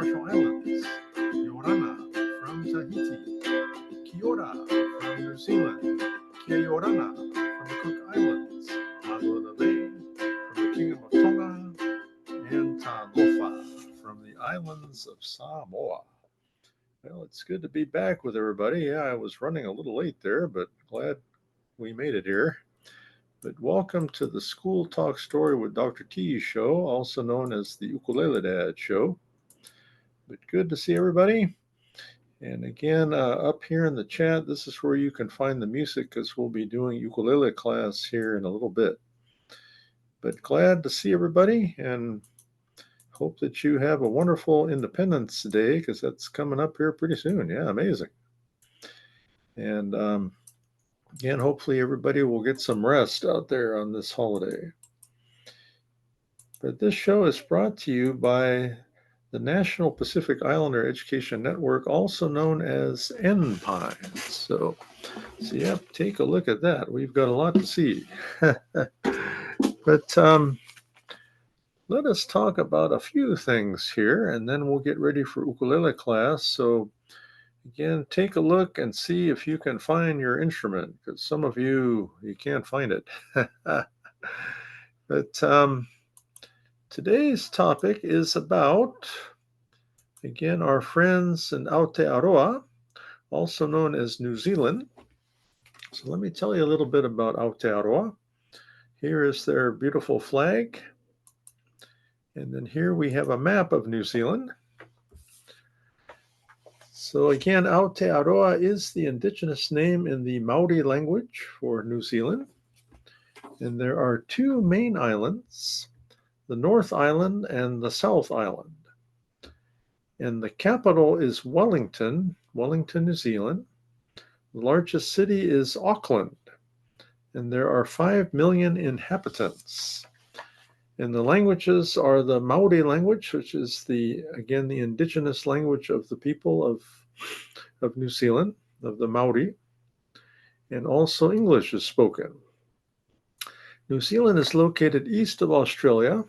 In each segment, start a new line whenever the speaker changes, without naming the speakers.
Marshall Islands, Yorana from Tahiti, Kiora from New Zealand, Kiorana from the Cook Islands, Aloha from the Kingdom of Tonga, and Talofa from the islands of Samoa. Well, it's good to be back with everybody. Yeah, I was running a little late there, but glad we made it here. But welcome to the School Talk Story with Dr. T show, also known as the Ukulele Dad show. But good to see everybody. And again, up here in the chat, this is where you can find the music because we'll be doing ukulele class here in a little bit. But glad to see everybody and hope that you have a wonderful Independence Day because that's coming up here pretty soon. Yeah, amazing. And again, hopefully everybody will get some rest out there on this holiday. But this show is brought to you by the National Pacific Islander Education Network, also known as NPINE. So yeah, take a look at that. We've got a lot to see. But let us talk about a few things here, and then we'll get ready for ukulele class. So again, take a look and see if you can find your instrument, because some of you can't find it. But today's topic is about, again, our friends in Aotearoa, also known as New Zealand. So let me tell you a little bit about Aotearoa. Here is their beautiful flag. And then here we have a map of New Zealand. So again, Aotearoa is the indigenous name in the Maori language for New Zealand. And there are two main islands, the North Island and the South Island. And the capital is Wellington, New Zealand. The largest city is Auckland, and there are 5 million inhabitants. And the languages are the Maori language, which is the indigenous language of the people of New Zealand, of the Maori, and also English is spoken. New Zealand is located east of Australia,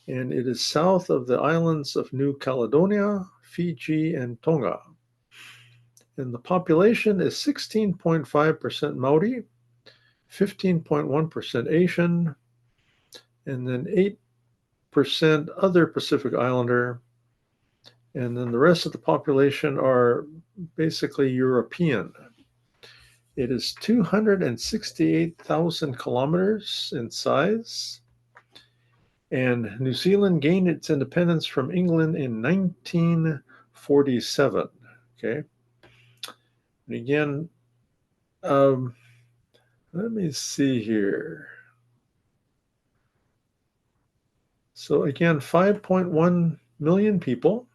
and it is south of the islands of New Caledonia, Fiji, and Tonga. And the population is 16.5% Maori, 15.1% Asian, and then 8% other Pacific Islander, and then the rest of the population are basically European. It is 268,000 kilometers in size, and New Zealand gained its independence from England in 1947. Okay, and again, let me see here. So again, 5.1 million people.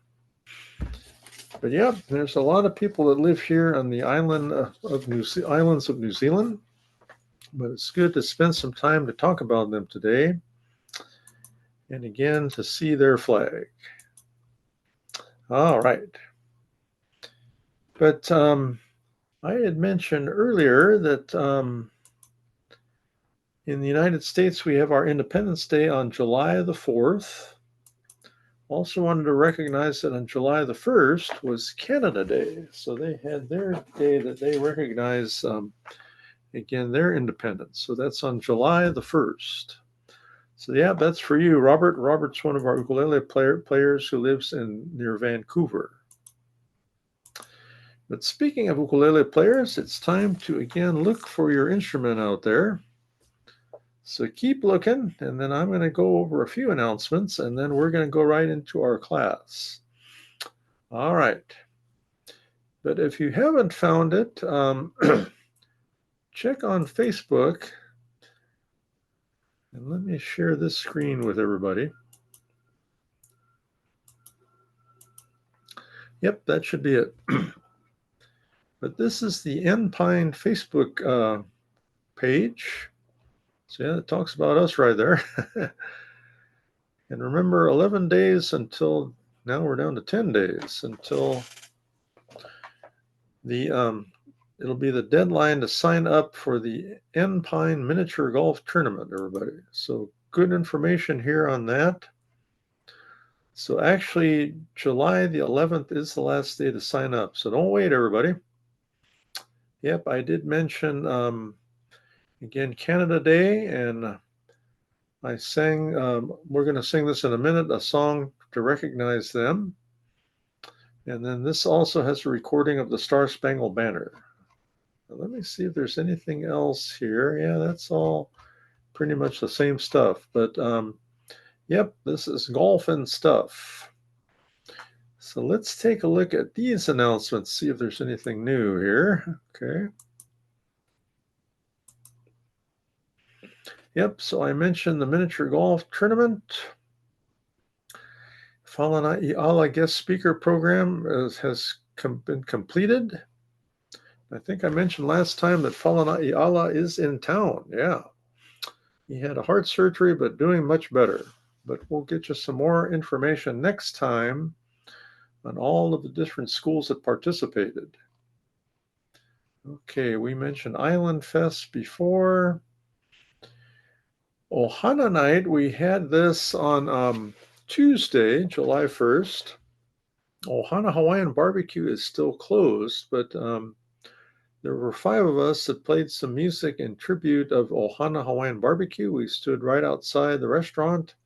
But yeah, there's a lot of people that live here on the islands of New Zealand. But it's good to spend some time to talk about them today. And again, to see their flag. All right. But I had mentioned earlier that in the United States, we have our Independence Day on July the 4th. Also wanted to recognize that on July the 1st was Canada Day. So they had their day that they recognize, again, their independence. So that's on July the 1st. So yeah, that's for you, Robert. Robert's one of our ukulele players who lives near Vancouver. But speaking of ukulele players, it's time to, again, look for your instrument out there. So keep looking, and then I'm going to go over a few announcements, and then we're going to go right into our class. All right. But if you haven't found it, check on Facebook. And let me share this screen with everybody. Yep, that should be it. But this is the NPINE Facebook page. So yeah, it talks about us right there. And remember, 11 days until, now we're down to 10 days until it'll be the deadline to sign up for the NPINE Miniature Golf Tournament, everybody. So good information here on that. So actually, July the 11th is the last day to sign up. So don't wait, everybody. Yep, I did mention, again, Canada Day, and I sang, we're going to sing this in a minute, a song to recognize them. And then this also has a recording of the Star Spangled Banner. Now, let me see if there's anything else here. Yeah, that's all pretty much the same stuff. But yep, this is golf and stuff. So let's take a look at these announcements, see if there's anything new here. Okay. Yep, so I mentioned the miniature golf tournament. Falana'i'ala guest speaker program has been completed. I think I mentioned last time that Falana'i'ala is in town. Yeah. He had a heart surgery, but doing much better. But we'll get you some more information next time on all of the different schools that participated. Okay, we mentioned Island Fest before. Ohana Night, we had this on Tuesday, July 1st. Ohana Hawaiian Barbecue is still closed, but there were 5 of us that played some music in tribute of Ohana Hawaiian Barbecue. We stood right outside the restaurant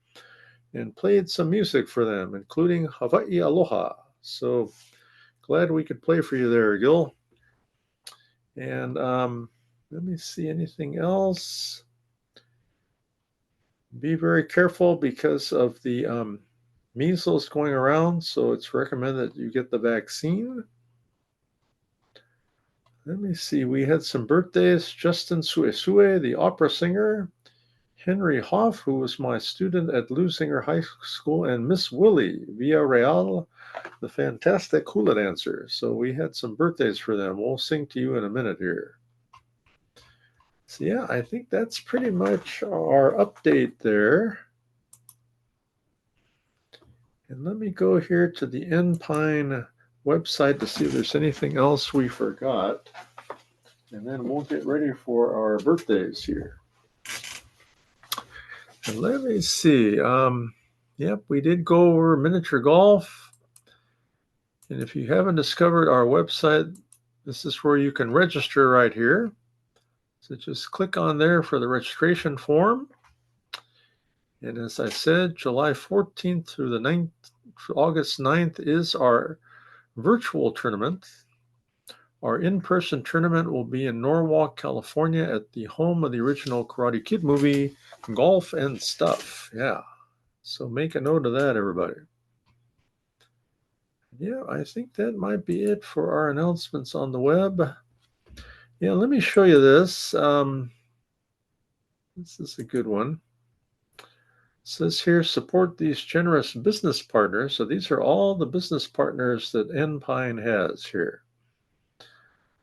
and played some music for them, including Hawaii Aloha. So glad we could play for you there, Gil. And let me see anything else. Be very careful because of the measles going around, so it's recommended that you get the vaccine. Let me see, we had some birthdays. Justin Suesue, the opera singer. Henry Hoff, who was my student at Lusinger High School, and Miss Willie Villarreal, the fantastic hula dancer. So we had some birthdays for them. We'll sing to you in a minute here. So yeah, I think that's pretty much our update there. And let me go here to the Enpine website to see if there's anything else we forgot. And then we'll get ready for our birthdays here. And let me see. Yep, we did go over miniature golf. And if you haven't discovered our website, this is where you can register right here. So just click on there for the registration form. And as I said, July 14th through the 9th, August 9th is our virtual tournament. Our in-person tournament will be in Norwalk, California at the home of the original Karate Kid movie, Golf and Stuff. Yeah. So make a note of that, everybody. Yeah, I think that might be it for our announcements on the web. Yeah, let me show you this. This is a good one. It says here, support these generous business partners. So these are all the business partners that Enpine has here.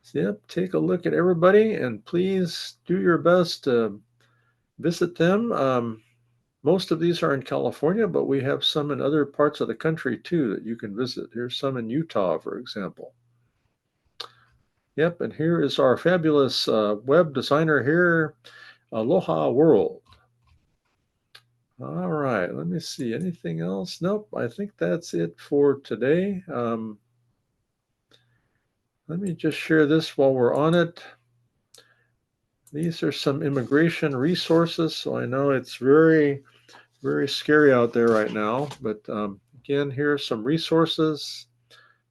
So yep, take a look at everybody and please do your best to visit them. Most of these are in California, but we have some in other parts of the country too that you can visit. Here's some in Utah, for example. Yep, and here is our fabulous web designer here, Aloha World. All right, let me see. Anything else? Nope, I think that's it for today. Let me just share this while we're on it. These are some immigration resources. So I know it's very, very scary out there right now. But again, here are some resources,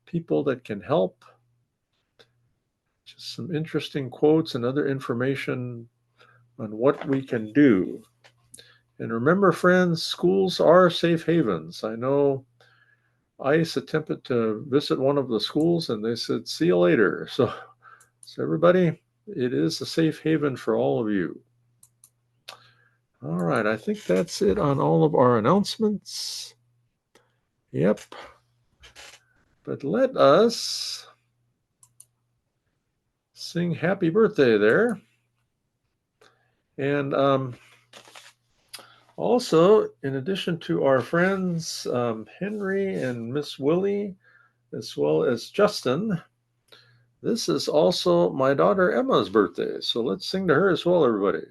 people that can help. Just some interesting quotes and other information on what we can do. And remember, friends, schools are safe havens. I know ICE attempted to visit one of the schools and they said, see you later. So everybody, it is a safe haven for all of you. All right, I think that's it on all of our announcements. Yep. But let us sing happy birthday there. And also, in addition to our friends Henry and Miss Willie, as well as Justin, this is also my daughter Emma's birthday. So let's sing to her as well, everybody.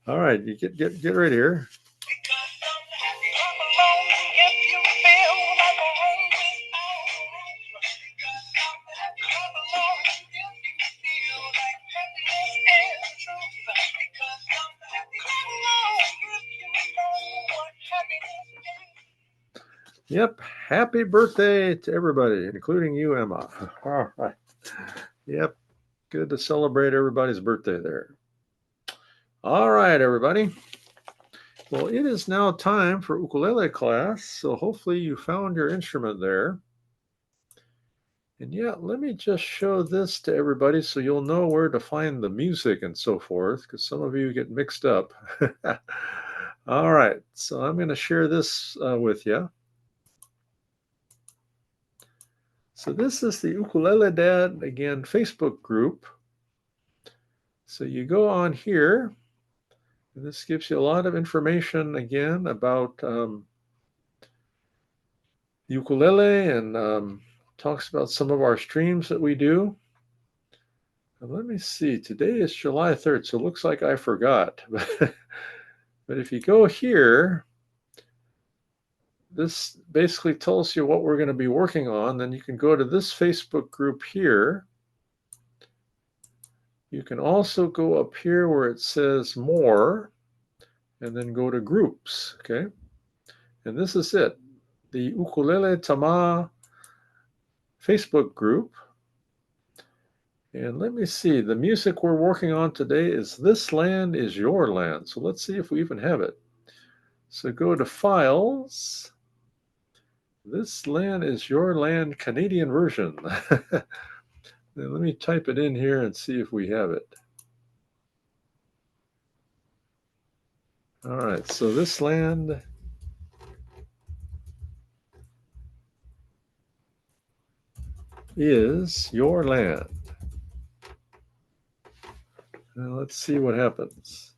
All right, you get right here. Yep. Happy birthday to everybody, including you, Emma. All right. Yep. Good to celebrate everybody's birthday there. All right, everybody. Well, it is now time for ukulele class, so hopefully you found your instrument there. And yeah, let me just show this to everybody so you'll know where to find the music and so forth, because some of you get mixed up. All right, so I'm going to share this with you. So this is the Ukulele Dad, again, Facebook group. So you go on here, and this gives you a lot of information, again, about ukulele and talks about some of our streams that we do. Let me see, today is July 3rd, so it looks like I forgot. But if you go here, this basically tells you what we're going to be working on. Then you can go to this Facebook group here. You can also go up here where it says more, and then go to groups, okay? And this is it, the Ukulele Tama Facebook group. And let me see, the music we're working on today is This Land Is Your Land. So let's see if we even have it. So go to Files. This Land Is Your Land Canadian version. Then let me type it in here and see if we have it. All right, so this land is your land. Now let's see what happens.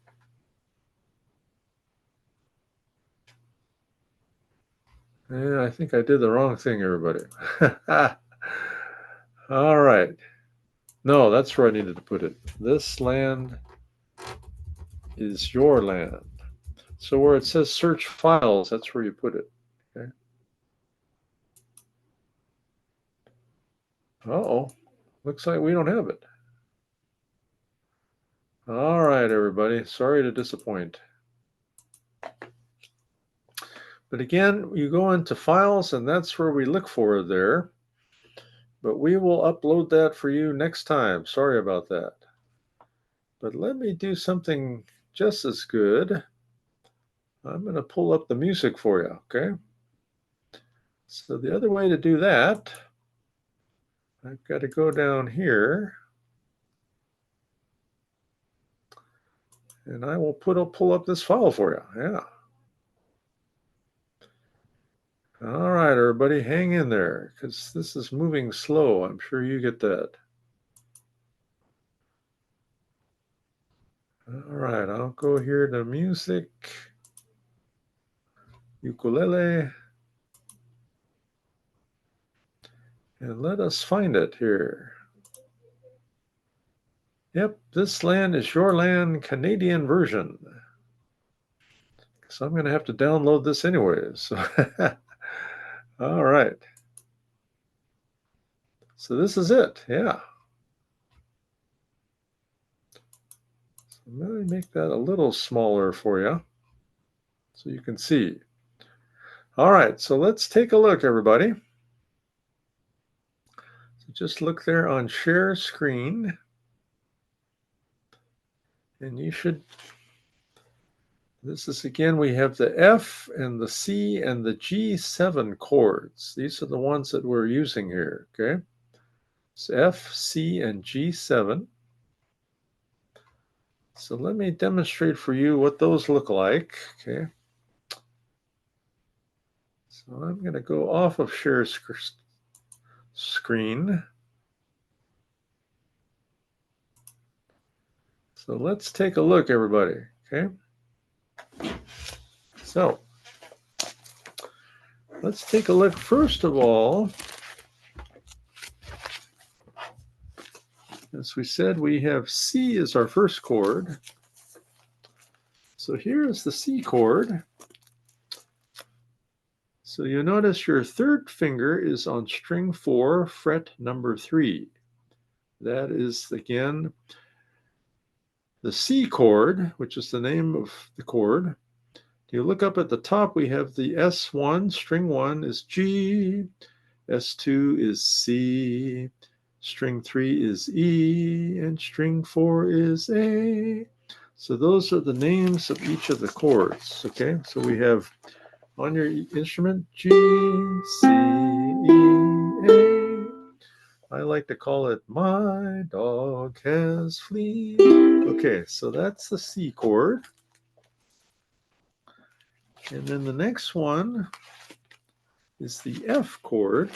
Yeah, I think I did the wrong thing, everybody. All right. No, that's where I needed to put it. This land is your land. So where it says search files, that's where you put it. Okay. Uh-oh. Looks like we don't have it. All right, everybody. Sorry to disappoint. But again, you go into files, and that's where we look for it there. But we will upload that for you next time. Sorry about that. But let me do something just as good. I'm going to pull up the music for you, okay? So the other way to do that, I've got to go down here. And I will pull up this file for you. Yeah. All right, everybody, hang in there because this is moving slow. I'm sure you get that. All right, I'll go here to music, ukulele, and let us find it here. Yep, This Land Is Your Land Canadian version. So I'm going to have to download this anyways. All right. So this is it. Yeah. So let me make that a little smaller for you so you can see. All right. So let's take a look, everybody. So just look there on share screen. And you should, this is again, we have the F and the C and the G7 chords. These are the ones that we're using here, okay? So F, C, and G7. So let me demonstrate for you what those look like, okay? So I'm going to go off of share screen. So let's take a look, everybody, okay? So let's take a look first of all. As we said, we have C as our first chord. So here's the C chord. So you notice your third finger is on string 4, fret number 3. That is, again, the C chord, which is the name of the chord. You look up at the top, we have the S1, string 1 is G, S2 is C, string 3 is E, and string 4 is A. So those are the names of each of the chords, okay? So we have on your instrument G, C, E, A. I like to call it My Dog Has Fleas. Okay, so that's the C chord. And then the next one is the F chord.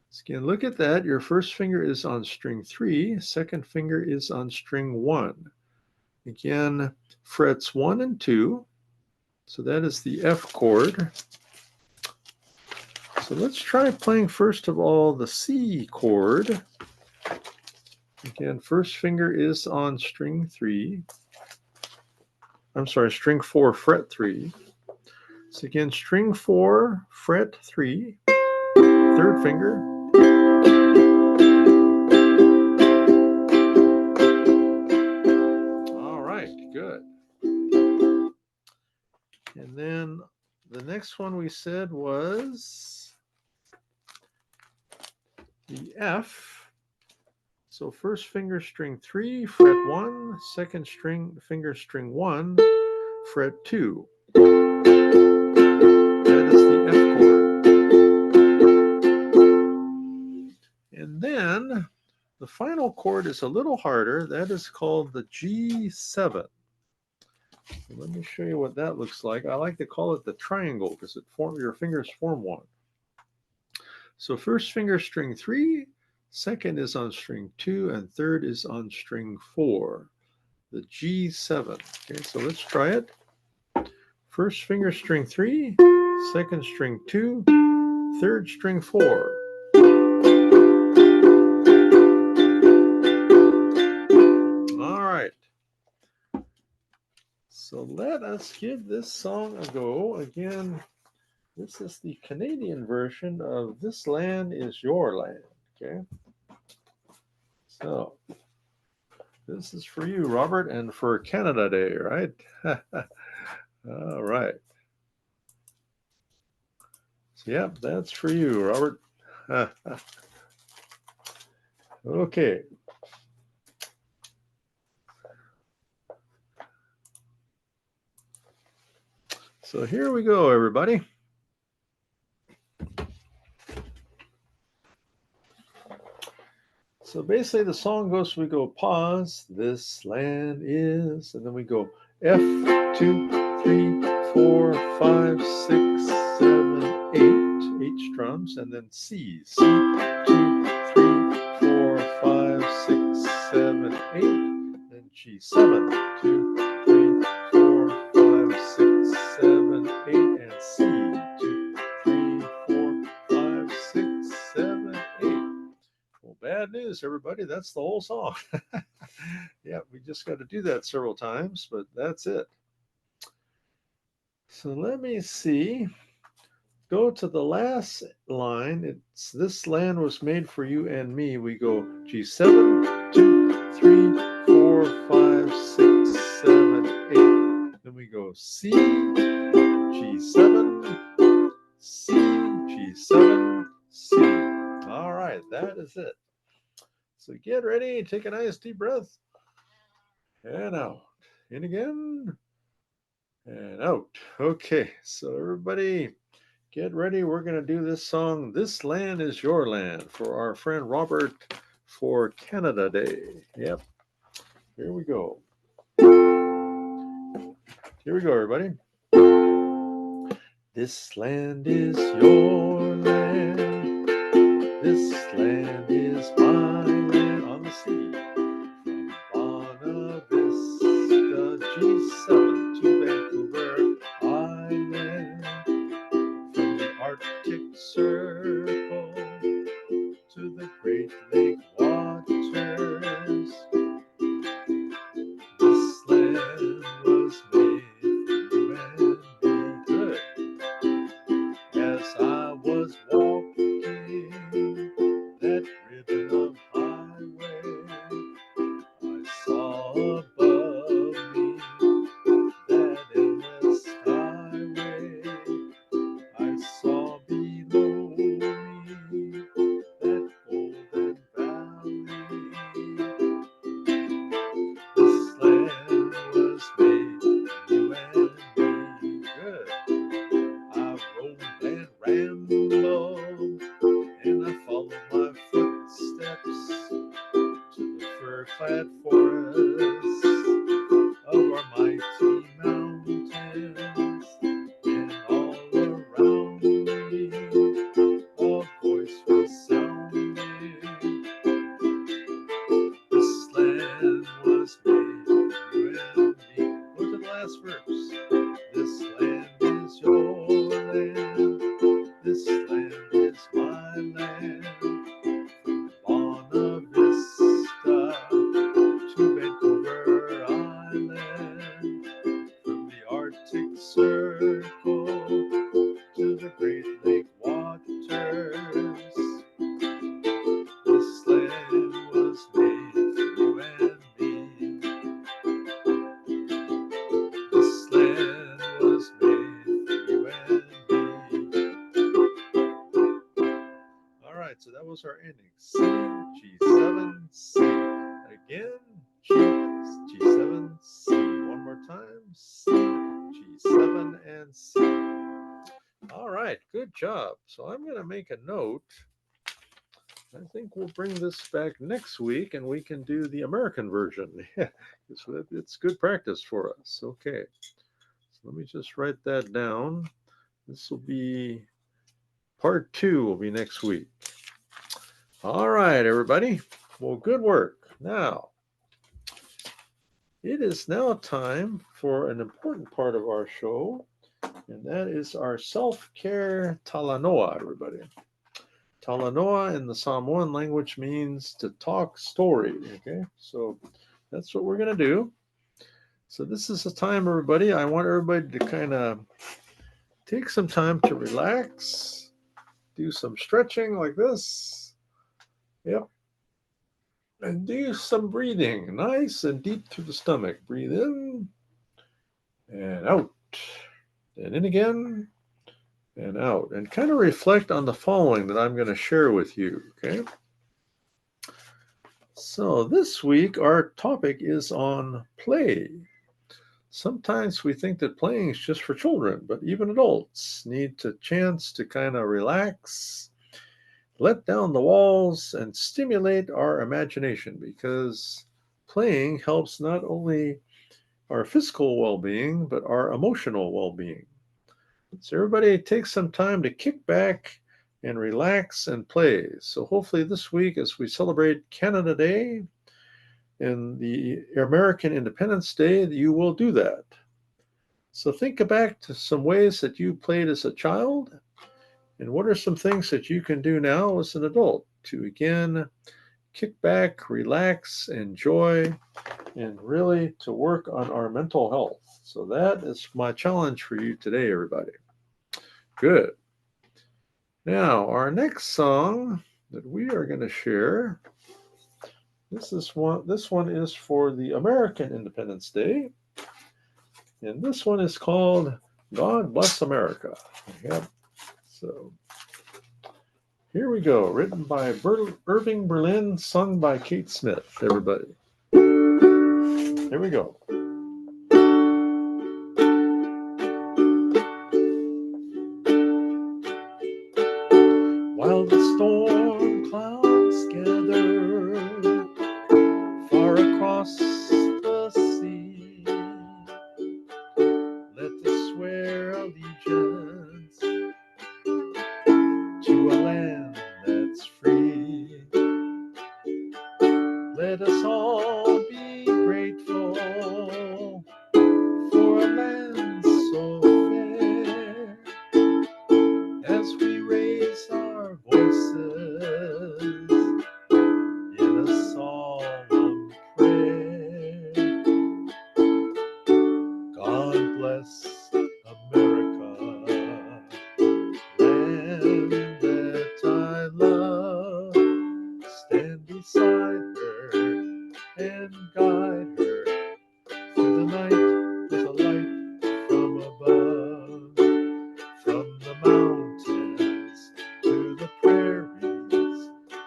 So again, look at that. Your first finger is on string 3, second finger is on string 1. Again, frets 1 and 2. So that is the F chord. So let's try playing first of all the C chord. Again, first finger is on string 3. I'm sorry, string 4, fret 3. So again, string 4, fret 3, third finger. All right, good. And then the next one we said was the F. So first finger string 3, fret 1, second finger string 1, fret 2. That is the F chord. And then the final chord is a little harder. That is called the G7. So let me show you what that looks like. I like to call it the triangle because your fingers form one. So first finger string 3, second is on string 2, and third is on string 4. The G7. Okay, so let's try it. First finger string 3, second string 2, third string 4. All right. So let us give this song a go. Again, this is the Canadian version of This Land Is Your Land. Okay. So this is for you, Robert, and for Canada Day, right? All right. So, yep, that's for you, Robert. Okay. So here we go, everybody. So basically the song goes, we go pause, this land is, and then we go F, 2, 3, 4, 5, 6, 7, 8, 8 strums, and then C, 2, 3, 4, 5, 6, 7, 8, then G, 7, 2, 3, 4, 5, 6, 7, 8, and C, 2, 3, 4, 5, 6, 7, 8. Well, bad news, everybody. That's the whole song. Yeah, we just got to do that several times, but that's it. So let me see. Go to the last line. It's this land was made for you and me. We go G7, 2, 3, 4, 5, 6, 7, 8. Then we go C, G7, C, G7, C. All right, that is it. So get ready, take a nice deep breath, and out. In again, and out. Okay, so everybody get ready. We're going to do this song, This Land Is Your Land, for our friend Robert for Canada Day. Yep, here we go. Here we go, everybody. This land is your land. This land is my land on the sea. Bonavista, G7 to Vancouver Island. From the Arctic Circle to the Great Lake waters. This land was made for you and me. Good. As I was walking that ribbon of highway, I saw above me Great Lake waters. This land was made for you and me. This land was made for you and me. All right, so that was our ending. C, G7, C. Again, G7, C. One more time, C, G7, and C. All right, good job. So I'm going to make a note. I think we'll bring this back next week and we can do the American version. Yeah, it's good practice for us. Okay, so let me just write that down. This will be part 2 will be next week. All right, everybody. Well, good work. Now, it is now time for an important part of our show, and that is our self-care talanoa, everybody. Talanoa in the Samoan language means to talk story, okay? So that's what we're going to do. So this is the time, everybody. I want everybody to kind of take some time to relax, do some stretching like this. Yep. And do some breathing, nice and deep through the stomach. Breathe in and out, and in again and out. And kind of reflect on the following that I'm going to share with you, okay? So this week, our topic is on play. Sometimes we think that playing is just for children, but even adults need a chance to kind of relax, let down the walls, and stimulate our imagination, because playing helps not only our physical well-being, but our emotional well-being. So everybody take some time to kick back and relax and play. So hopefully this week, as we celebrate Canada Day and the American Independence Day, you will do that. So think back to some ways that you played as a child, and what are some things that you can do now as an adult to again kick back, relax, enjoy, and really to work on our mental health. So that is my challenge for you today, everybody. Good. Now, our next song that we are going to share, this one is for the American Independence Day. And this one is called God Bless America. Yep. So here we go. Written by Irving Berlin, sung by Kate Smith, everybody. Here we go. While the storm clouds gather far across the sea, let us swear allegiance to a land that's free. Let us all be grateful for a land so fair, as we raise our voices in a solemn prayer. God bless America, land that I love. Stand beside her and guide her through the night with a light from above. From the mountains to the prairies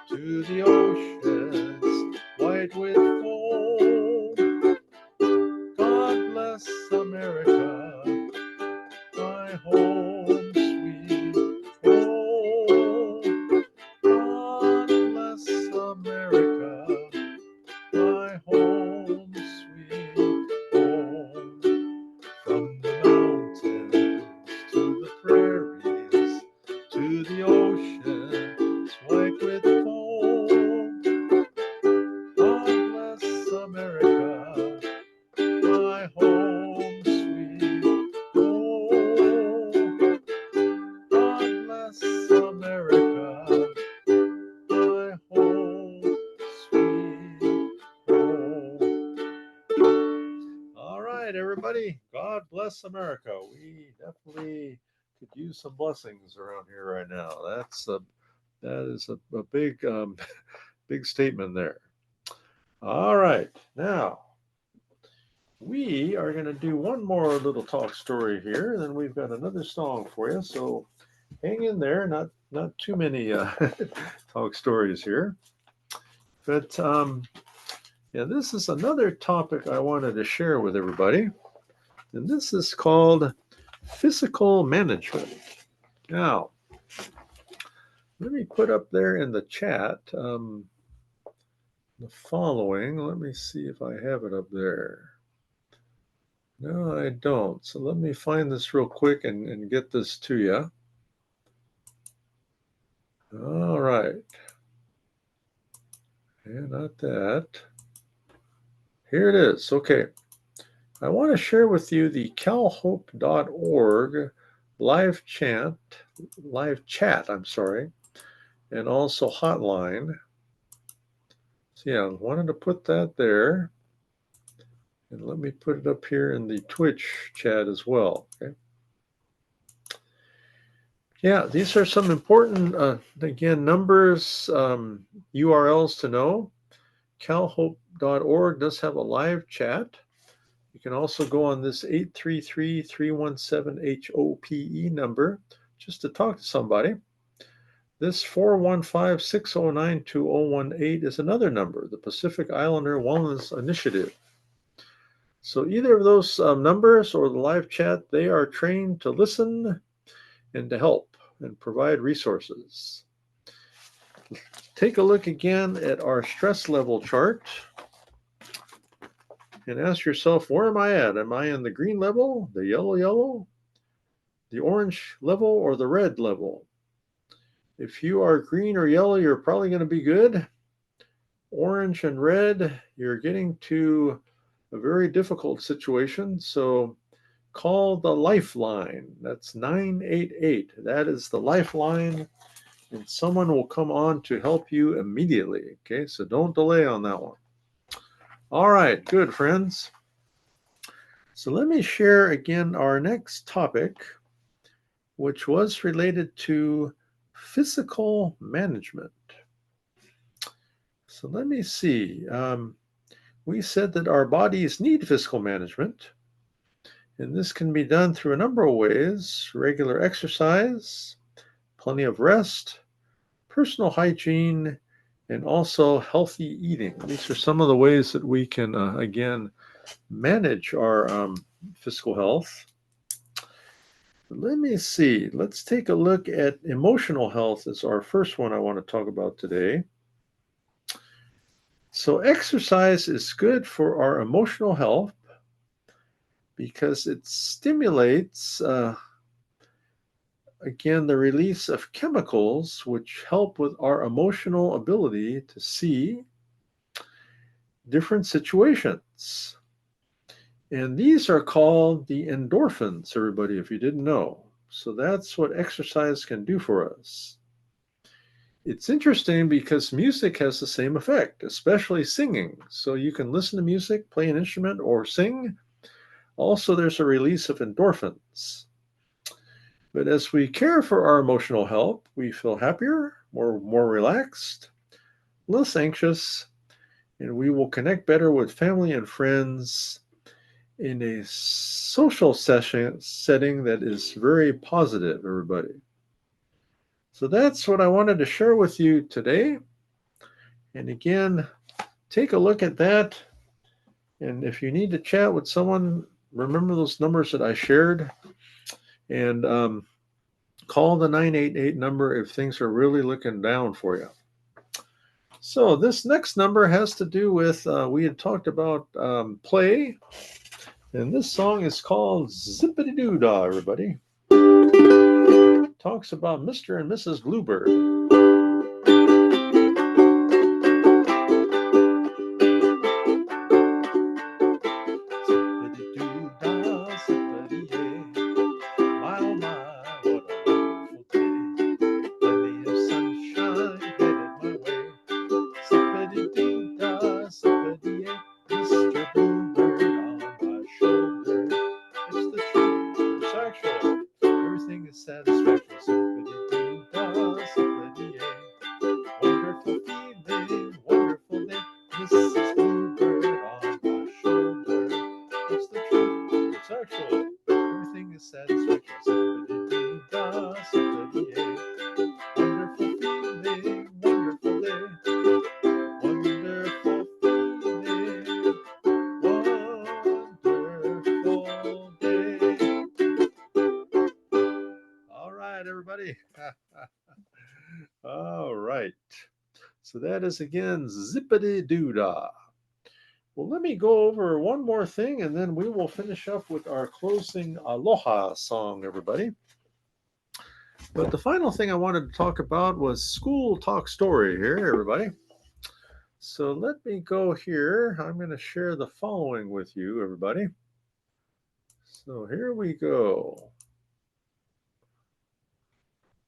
to the oceans white with foam. God bless America, my home sweet home. God bless America, my home sweet home. From the mountains to the prairies to the oceans white with foam. God bless America, my home sweet home. God bless America, my home sweet home. All right, everybody. God bless America. We definitely could use some blessings around here right now. That is a big big statement there. All right, now we are going to do one more little talk story here, and then we've got another song for you. So hang in there. Not too many talk stories here, but yeah, this is another topic I wanted to share with everybody, and this is called physical management. Now, let me put up there in the chat the following. Let me see if I have it up there. No, I don't. So let me find this real quick and get this to you. All right. And not that. Here it is. Okay. I want to share with you the calhope.org live chat, and also hotline. So yeah, I wanted to put that there. And let me put it up here in the Twitch chat as well. Okay. Yeah, these are some important, again, numbers, URLs to know. calhope.org does have a live chat. You can also go on this 833-317-HOPE number just to talk to somebody. This 415-609-2018 is another number, the Pacific Islander Wellness Initiative. So either of those numbers or the live chat, they are trained to listen and to help and provide resources. Take a look again at our stress level chart and ask yourself, where am I at? Am I in the green level, the yellow, the orange level, or the red level? If you are green or yellow, you're probably going to be good. Orange and red, you're getting to a very difficult situation. So call the lifeline. That's 988. That is the lifeline, and someone will come on to help you immediately. Okay, so don't delay on that one. All right, good, friends. So let me share again our next topic, which was related to physical management. So let me see. We said that our bodies need physical management, and this can be done through a number of ways: regular exercise, plenty of rest, personal hygiene, and also healthy eating. These are some of the ways that we can, again, manage our physical health. Let me see. Let's take a look at emotional health as our first one I want to talk about today. So exercise is good for our emotional health because it stimulates, again, the release of chemicals which help with our emotional ability to see different situations. And these are called the endorphins, everybody, if you didn't know. So that's what exercise can do for us. It's interesting because music has the same effect, especially singing. So you can listen to music, play an instrument, or sing. Also, there's a release of endorphins. But as we care for our emotional health, we feel happier, more relaxed, less anxious, and we will connect better with family and friends in a social setting that is very positive, everybody. So that's what I wanted to share with you today. And again, take a look at that. And if you need to chat with someone, remember those numbers that I shared. And call the 988 number if things are really looking down for you. So this next number has to do with, we had talked about play. And this song is called Zippity Doo Dah, everybody. Talks about Mr. and Mrs. Bluebird. Zippity doo dah, zippity yay. My oh my, what a wonderful day. Plenty of sunshine headed my way. Zippity doo dah, zippity yay. Mr. Bluebird on my shoulder. It's the truth, it's actual. Everything is sad Everybody. All right. So that is again zippity doo-dah. Well, let me go over one more thing and then we will finish up with our closing Aloha song, everybody. But the final thing I wanted to talk about was school talk story here, everybody. So let me go here. I'm going to share the following with you, everybody. So here we go.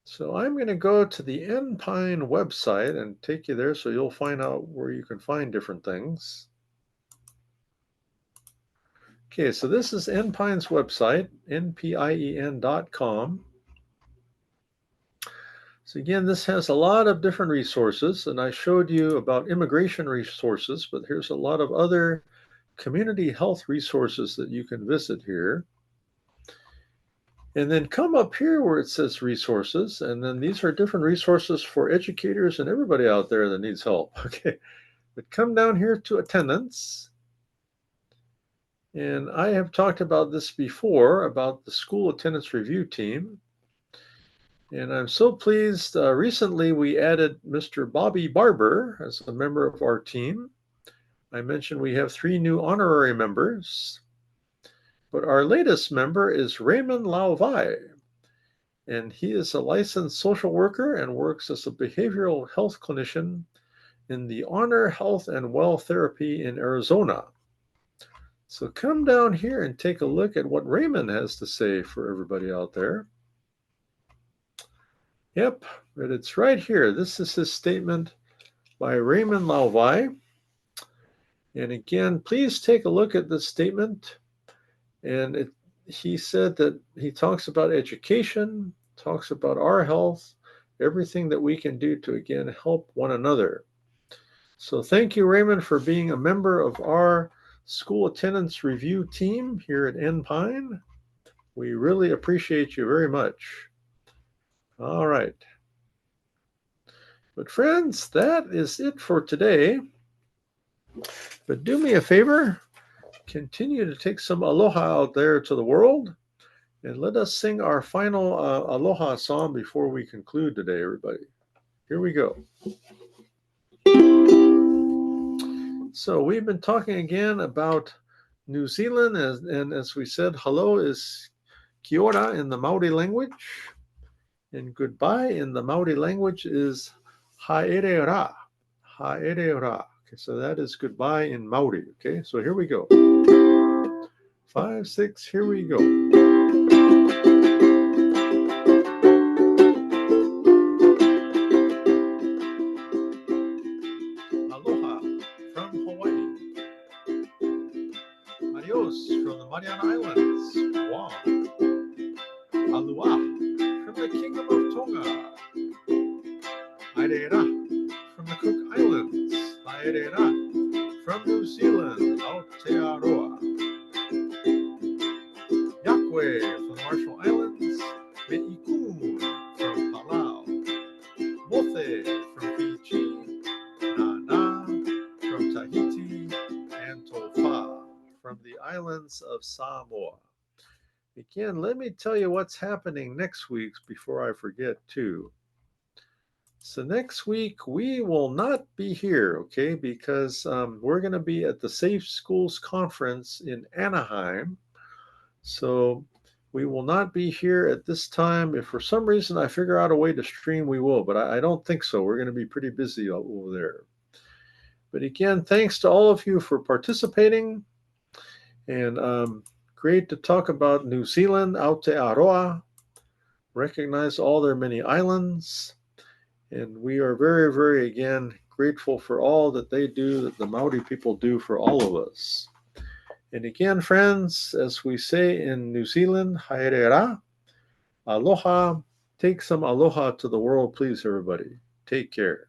So I'm going to go to the Enpine website and take you there so you'll find out where you can find different things. Okay, so this is Enpine's website, npien.com. So again, this has a lot of different resources, and I showed you about immigration resources, but here's a lot of other community health resources that you can visit here. And then come up here where it says resources, and then these are different resources for educators and everybody out there that needs help. Okay, but come down here to attendance. And I have talked about this before, about the school attendance review team. And I'm so pleased. Recently, we added Mr. Bobby Barber as a member of our team. I mentioned we have 3 new honorary members. But our latest member is Raymond Lauvai. And he is a licensed social worker and works as a behavioral health clinician in the Honor Health and Well Therapy in Arizona. So come down here and take a look at what Raymond has to say for everybody out there. Yep, but it's right here. This is his statement by Raymond Lauvai. And again, please take a look at this statement. And he said that he talks about education, talks about our health, everything that we can do to, again, help one another. So thank you, Raymond, for being a member of our school attendance review team here at Enpine. We really appreciate you very much. All right. But friends, that is it for today. But do me a favor, continue to take some aloha out there to the world, and let us sing our final aloha song before we conclude today, everybody. Here we go. So we've been talking again about New Zealand, and as we said, hello is kia ora in the Maori language, and goodbye in the Maori language is haere ra, haere ra. Okay, so that is goodbye in Maori. Okay, so here we go. 5, 6, here we go. Aloha from Hawaii. Adios from the Mariana Islands. Wow. Aloha from the Kingdom of Tonga. Aotearoa from the Cook Islands. Aotearoa from New Zealand. Aotearoa. Yakwe from the Marshall Islands. Me'ikun from Palau. Mothe from Fiji. Nana from Tahiti. And Tofa from the islands of Samoa. Again, let me tell you what's happening next week before I forget too. So next week we will not be here, okay, because we're going to be at the Safe Schools Conference in Anaheim. So we will not be here at this time. If for some reason I figure out a way to stream, we will, but I don't think so. We're going to be pretty busy over there. But again, thanks to all of you for participating, and great to talk about New Zealand, Aotearoa, recognize all their many islands, and we are very, very, again, grateful for all that they do, that the Maori people do for all of us. And again, friends, as we say in New Zealand, haere ra, aloha, take some aloha to the world, please, everybody. Take care.